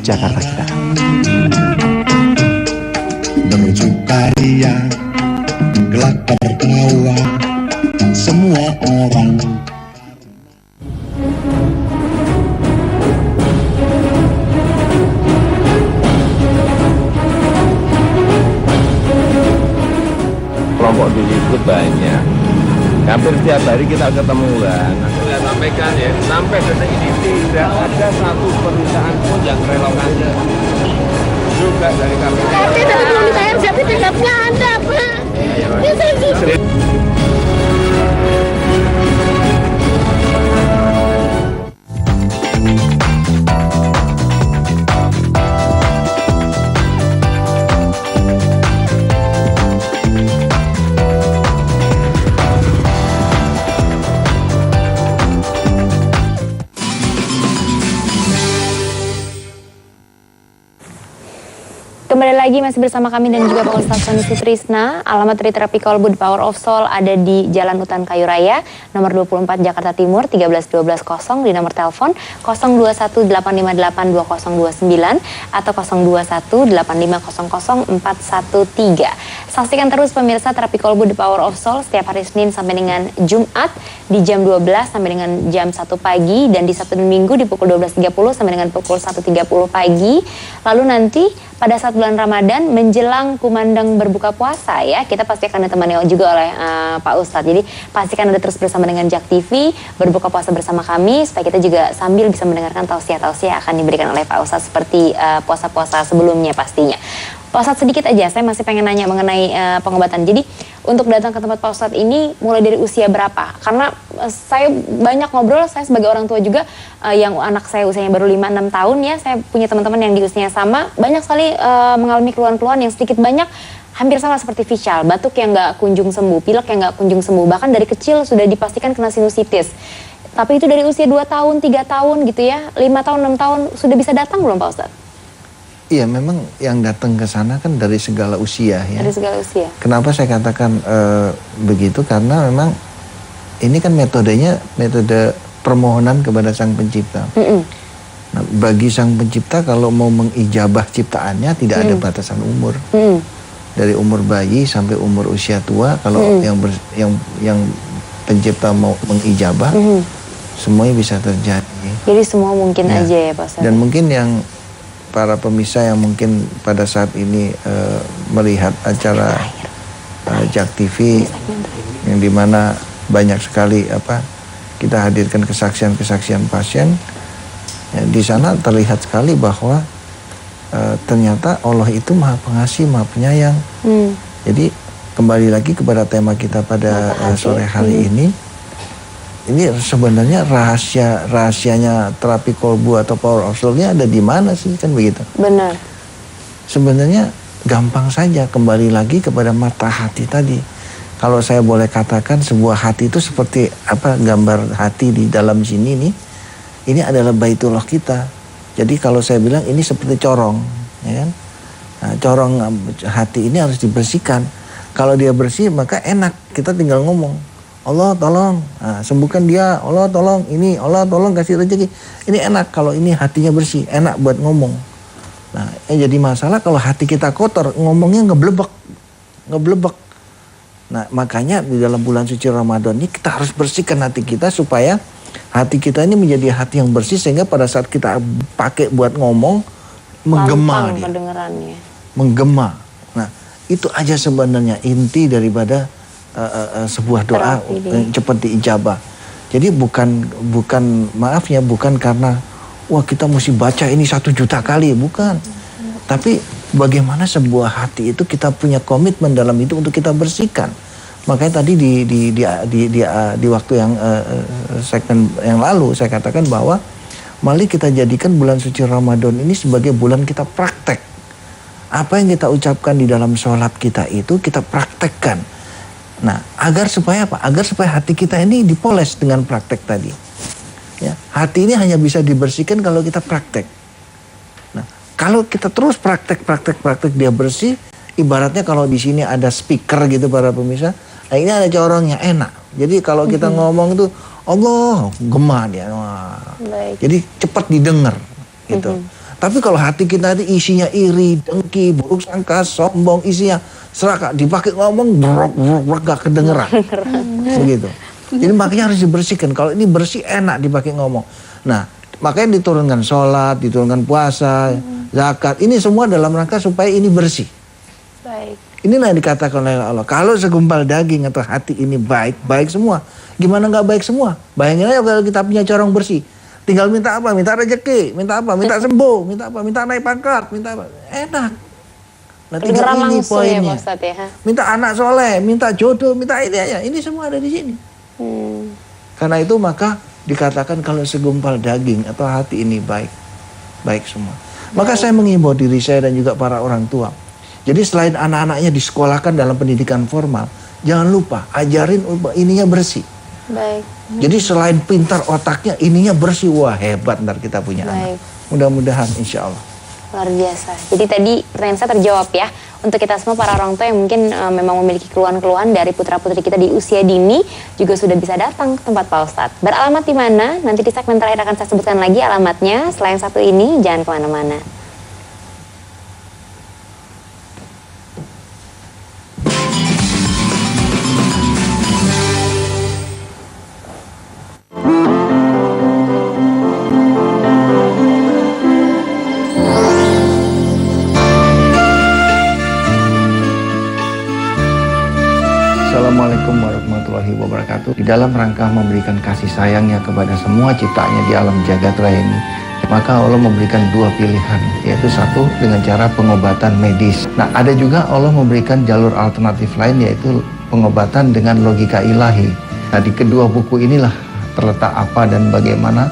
Jakarta kita. Bersukaria, gelak tertawa, semua orang. Kelompok diliput banyak. Hampir setiap hari kita ketemuan. Saya sampaikan ya, sampai detik ini tidak ada satu perusahaan pun yang relokasi. Juga dari kami. Tapi dari belum dibayar sertifikatnya ada, Pak. Ya, saya Kembali lagi masih bersama kami dan juga Pak Ustadz Soni Sutrisna. Alamat Triterapi Kolbu The Power of Soul ada di Jalan Utan Kayu Raya, nomor 24 Jakarta Timur, 13120 di nomor telepon 0218582029 atau 0218500413. Saksikan terus pemirsa Terapi Kolbu The Power of Soul setiap hari Senin sampai dengan Jumat di jam 12 sampai dengan jam 1 pagi dan di Sabtu dan Minggu di pukul 12.30 sampai dengan pukul 1.30 pagi. Lalu nanti pada saat bulan Ramadan menjelang kumandang berbuka puasa ya, kita pasti akan ditemani juga oleh Pak Ustadz. Jadi pastikan Anda terus bersama dengan JAK TV, berbuka puasa bersama kami supaya kita juga sambil bisa mendengarkan tausiah-tausiah akan diberikan oleh Pak Ustadz seperti puasa-puasa sebelumnya pastinya. Pak Ustadz sedikit aja, saya masih pengen nanya mengenai pengobatan. Jadi untuk datang ke tempat Pak Ustadz ini mulai dari usia berapa? Karena saya banyak ngobrol, saya sebagai orang tua juga yang anak saya usianya baru 5-6 tahun ya, saya punya teman-teman yang di usianya sama, banyak sekali mengalami keluhan-keluhan yang sedikit banyak hampir sama seperti facial, batuk yang nggak kunjung sembuh, pilek yang nggak kunjung sembuh, bahkan dari kecil sudah dipastikan kena sinusitis. Tapi itu dari usia 2 tahun, 3 tahun gitu ya, 5 tahun, 6 tahun, sudah bisa datang belum Pak Ustadz? Iya, memang yang datang ke sana kan dari segala usia ya. Dari segala usia. Kenapa saya katakan begitu? Karena memang ini kan metodenya metode permohonan kepada Sang Pencipta. Nah, bagi Sang Pencipta kalau mau mengijabah ciptaannya tidak ada batasan umur. Dari umur bayi sampai umur usia tua, kalau yang Pencipta mau mengijabah, semuanya bisa terjadi. Jadi semua mungkin aja ya Pak Ustadz. Dan mungkin yang para pemirsa yang mungkin pada saat ini melihat acara JAK TV yang dimana banyak sekali kita hadirkan kesaksian-kesaksian pasien ya, di sana terlihat sekali bahwa ternyata Allah itu Maha Pengasih, Maha Penyayang. Jadi kembali lagi kepada tema kita pada sore hari ini sebenarnya rahasianya terapi kolbu atau power of soul-nya ada di mana sih, kan begitu? Benar. Sebenarnya gampang saja, kembali lagi kepada mata hati tadi. Kalau saya boleh katakan sebuah hati itu seperti gambar hati di dalam sini nih. Ini adalah baitullah kita. Jadi kalau saya bilang ini seperti corong, ya kan? Nah, corong hati ini harus dibersihkan. Kalau dia bersih maka enak, kita tinggal ngomong. Allah tolong, sembuhkan dia, Allah tolong ini, Allah tolong kasih rezeki. Ini enak kalau ini hatinya bersih, enak buat ngomong. Nah, yang jadi masalah kalau hati kita kotor, ngomongnya ngeblebek. Nah, makanya di dalam bulan suci Ramadan ini kita harus bersihkan hati kita supaya hati kita ini menjadi hati yang bersih sehingga pada saat kita pakai buat ngomong menggema dia. Menggema. Nah, itu aja sebenarnya inti daripada sebuah doa yang cepat diijabah. Jadi bukan karena wah kita mesti baca ini 1 juta kali, bukan. Tapi bagaimana sebuah hati itu kita punya komitmen dalam itu untuk kita bersihkan. Makanya tadi di waktu yang segmen yang lalu saya katakan bahwa mari kita jadikan bulan suci Ramadan ini sebagai bulan kita praktek. Apa yang kita ucapkan di dalam sholat kita itu kita praktekkan. Nah, agar supaya apa? Agar supaya hati kita ini dipoles dengan praktek tadi. Ya, hati ini hanya bisa dibersihkan kalau kita praktek. Nah, kalau kita terus praktek dia bersih, ibaratnya kalau di sini ada speaker gitu para pemirsa, nah ini ada corongnya enak. Jadi kalau kita ngomong itu Allah gema dia. Wah. Jadi cepat didengar gitu. Tapi kalau hati kita ini isinya iri, dengki, buruk sangka, sombong, isinya serakah, dipakai ngomong brok gak kedengeran. Begitu. Jadi makanya harus dibersihkan. Kalau ini bersih enak dipakai ngomong. Nah, makanya diturunkan sholat, diturunkan puasa, zakat. Ini semua dalam rangka supaya ini bersih. Baik. Inilah yang dikatakan oleh Allah. Kalau segumpal daging atau hati ini baik, baik semua. Gimana nggak baik semua? Bayangin aja kalau kita punya corong bersih. Tinggal minta apa? Minta rezeki, minta apa? Minta sembuh, minta apa? Minta naik pangkat, minta apa? Enak. Nah, tinggal ini poinnya. Ya, Ustadz, ya? Minta anak soleh, minta jodoh, minta ini aja. Ini semua ada di sini. Karena itu maka dikatakan kalau segumpal daging atau hati ini baik, baik semua. Maka saya mengimbau diri saya dan juga para orang tua. Jadi selain anak-anaknya disekolahkan dalam pendidikan formal, jangan lupa ajarin ininya bersih. Baik. Jadi selain pintar otaknya, ininya bersih. Wah, hebat ntar kita punya anak. Mudah-mudahan insya Allah. Luar biasa. Jadi tadi pertanyaan saya terjawab ya. Untuk kita semua para orang tua yang mungkin memang memiliki keluhan-keluhan dari putra-putri kita di usia dini, juga sudah bisa datang ke tempat Pak Ustadz. Beralamat di mana? Nanti di segmen terakhir akan saya sebutkan lagi alamatnya. Selain satu ini, jangan kemana-mana. Assalamualaikum warahmatullahi wabarakatuh. Di dalam rangka memberikan kasih sayangnya kepada semua ciptaannya di alam jagat raya ini, maka Allah memberikan dua pilihan, yaitu satu dengan cara pengobatan medis. Nah, ada juga Allah memberikan jalur alternatif lain, yaitu pengobatan dengan logika ilahi. Nah, di kedua buku inilah terletak apa dan bagaimana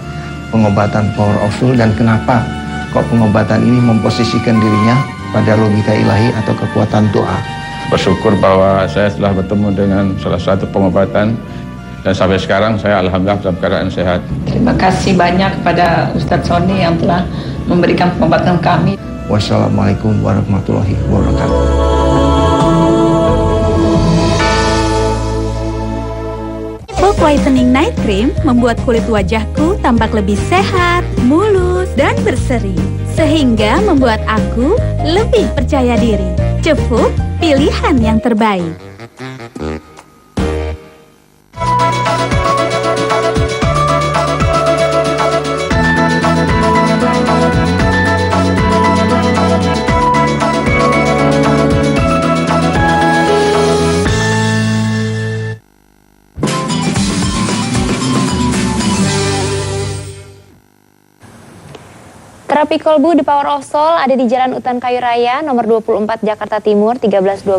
pengobatan Power of Soul dan kenapa kok pengobatan ini memposisikan dirinya pada logika ilahi atau kekuatan doa. Bersyukur bahwa saya telah bertemu dengan salah satu pengobatan dan sampai sekarang saya alhamdulillah dalam keadaan sehat. Terima kasih banyak kepada Ustadz Sony yang telah memberikan pengobatan kami. Wassalamualaikum warahmatullahi wabarakatuh. Folk Whitening Night Cream membuat kulit wajahku tampak lebih sehat, mulus, dan berseri. Sehingga membuat aku lebih percaya diri. Cefuk, pilihan yang terbaik. Terapi Kolbu The Power of Soul ada di Jalan Utan Kayu Raya, nomor 24 Jakarta Timur 13120,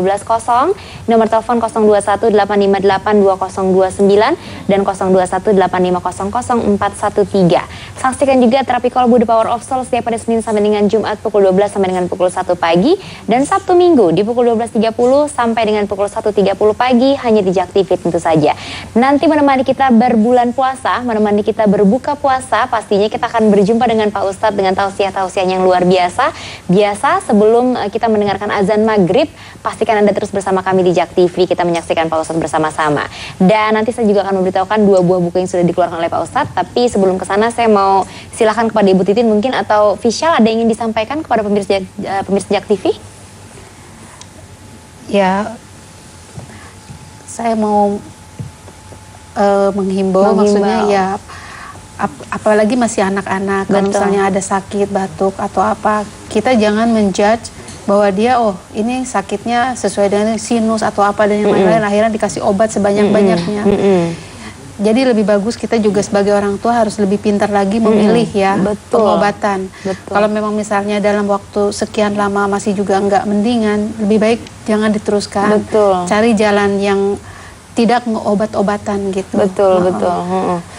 nomor telepon 0218582029 dan 0218500413. Saksikan juga Terapi Kolbu The Power of Soul setiap hari Senin sampai dengan Jumat pukul 12 sampai dengan pukul 1 pagi dan Sabtu Minggu di pukul 12.30 sampai dengan pukul 1.30 pagi hanya di Jak TV tentu saja. Nanti menemani kita berbulan puasa, menemani kita berbuka puasa, pastinya kita akan berjumpa dengan Pak Ustadz dengan tausiah-tausiah yang luar biasa. Biasa sebelum kita mendengarkan azan maghrib, pastikan Anda terus bersama kami di Jak TV, kita menyaksikan Pak Ustadz bersama-sama. Dan nanti saya juga akan memberitahukan 2 buah buku yang sudah dikeluarkan oleh Pak Ustadz. Tapi sebelum ke sana saya mau silakan kepada Ibu Titin mungkin atau Vishal ada yang ingin disampaikan kepada pemirsa Jak TV? Ya, saya mau menghimbau, maksudnya ya apalagi masih anak-anak kan, misalnya ada sakit batuk atau apa, kita jangan menjudge bahwa dia ini sakitnya sesuai dengan sinus atau apa dan yang lain-lain, akhirnya dikasih obat sebanyak-banyaknya. Jadi lebih bagus kita juga sebagai orang tua harus lebih pintar lagi memilih ya pengobatan. Kalau memang misalnya dalam waktu sekian lama masih juga nggak mendingan, lebih baik jangan diteruskan. Cari jalan yang tidak obat-obatan gitu. Betul.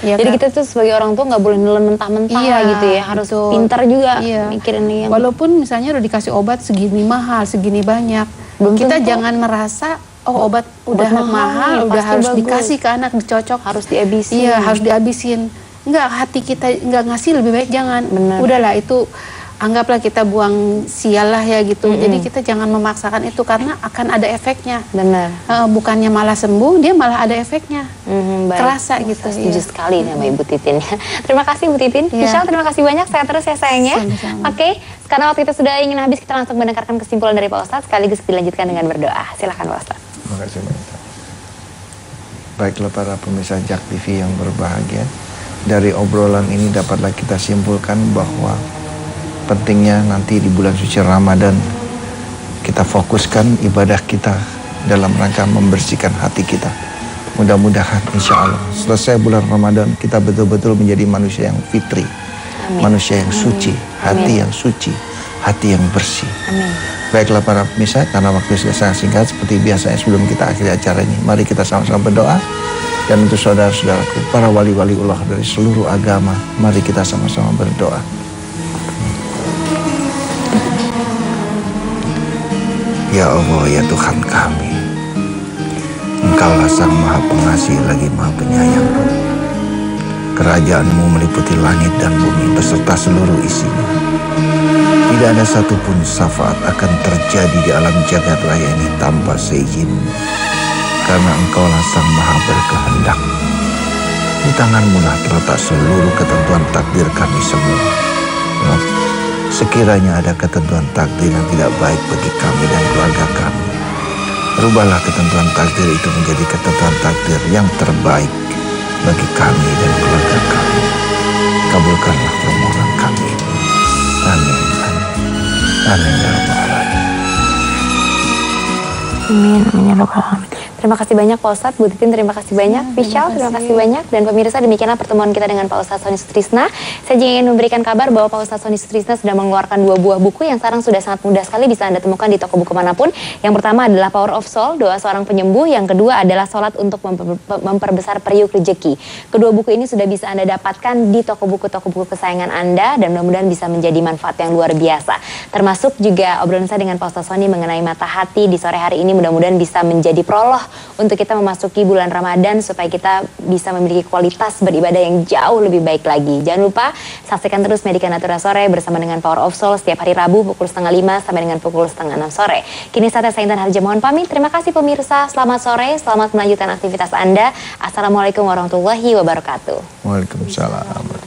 Ya, jadi kita tuh sebagai orang tua nggak boleh nelen mentah-mentah gitu ya, harus pintar juga mikirin ini. Walaupun misalnya udah dikasih obat segini mahal, segini banyak, kita jangan merasa obat udah mahal, udah harus dikasih ke anak, dicocok, harus dihabisin. Iya, harus dihabisin. Enggak, hati kita nggak ngasih, lebih baik jangan. Udahlah itu anggaplah kita buang sial lah ya gitu. Jadi kita jangan memaksakan itu karena akan ada efeknya. Benar. Bukannya malah sembuh, dia malah ada efeknya. Baik. Kerasa gitu. Setuju sekali sama Ibu Titin. Terima kasih Bu Titin. Michelle, terima kasih banyak. Sehat terus ya sayangnya. Oke, karena waktu kita sudah ingin habis, kita langsung mendengarkan kesimpulan dari Pak Ustadz sekaligus dilanjutkan dengan berdoa. Silakan Pak Ustadz. Terima kasih banyak. Baiklah para pemirsa JAK TV yang berbahagia, dari obrolan ini dapatlah kita simpulkan bahwa pentingnya nanti di bulan suci Ramadan kita fokuskan ibadah kita dalam rangka membersihkan hati kita. Mudah-mudahan insya Allah selesai bulan Ramadan kita betul-betul menjadi manusia yang fitri. Amin. Manusia yang suci, hati yang suci, hati yang bersih. Amin. Baiklah para pemirsa, karena waktu sudah sangat singkat, seperti biasanya sebelum kita akhiri acara ini, mari kita sama-sama berdoa. Dan untuk saudara-saudaraku, para wali-waliullah dari seluruh agama, mari kita sama-sama berdoa. Ya Allah, ya Tuhan kami, Engkaulah Sang Maha Pengasih lagi Maha Penyayang. Kerajaan-Mu meliputi langit dan bumi beserta seluruh isinya. Tidak ada satupun syafaat akan terjadi di alam jagat raya ini tanpa seizin, karena Engkaulah Sang Maha Berkehendak. Di tangan-Mu lah terletak seluruh ketentuan takdir kami semua. Sekiranya ada ketentuan takdir yang tidak baik bagi kami dan keluarga kami, rubahlah ketentuan takdir itu menjadi ketentuan takdir yang terbaik bagi kami dan keluarga kami. Kabulkanlah permohonan kami ini. Amin. Amin ya Rabbal Alamin. Amin, amin ya Rabbal Alamin. Terima kasih banyak Pak Ustadz, Bu Titin terima kasih banyak, Michelle terima kasih banyak, dan pemirsa demikianlah pertemuan kita dengan Pak Ustadz Sony Sutrisna. Saya juga ingin memberikan kabar bahwa Pak Ustadz Sony Sutrisna sudah mengeluarkan 2 buah buku yang sekarang sudah sangat mudah sekali bisa Anda temukan di toko buku manapun. Yang pertama adalah Power of Soul, Doa Seorang Penyembuh. Yang kedua adalah Salat untuk Memperbesar Periuk Rezeki. Kedua buku ini sudah bisa Anda dapatkan di toko buku kesayangan Anda, dan mudah-mudahan bisa menjadi manfaat yang luar biasa. Termasuk juga obrolan saya dengan Pak Ustadz Sony mengenai mata hati di sore hari ini, mudah-mudahan bisa menjadi prolog untuk kita memasuki bulan Ramadan supaya kita bisa memiliki kualitas beribadah yang jauh lebih baik lagi. Jangan lupa saksikan terus Medika Natura Sore bersama dengan Power of Soul setiap hari Rabu pukul 5:30 sampai dengan pukul 5:30 sore. Kini saatnya saya Intan Harja mohon pamit. Terima kasih pemirsa, selamat sore, selamat melanjutkan aktivitas Anda. Assalamualaikum warahmatullahi wabarakatuh. Waalaikumsalam.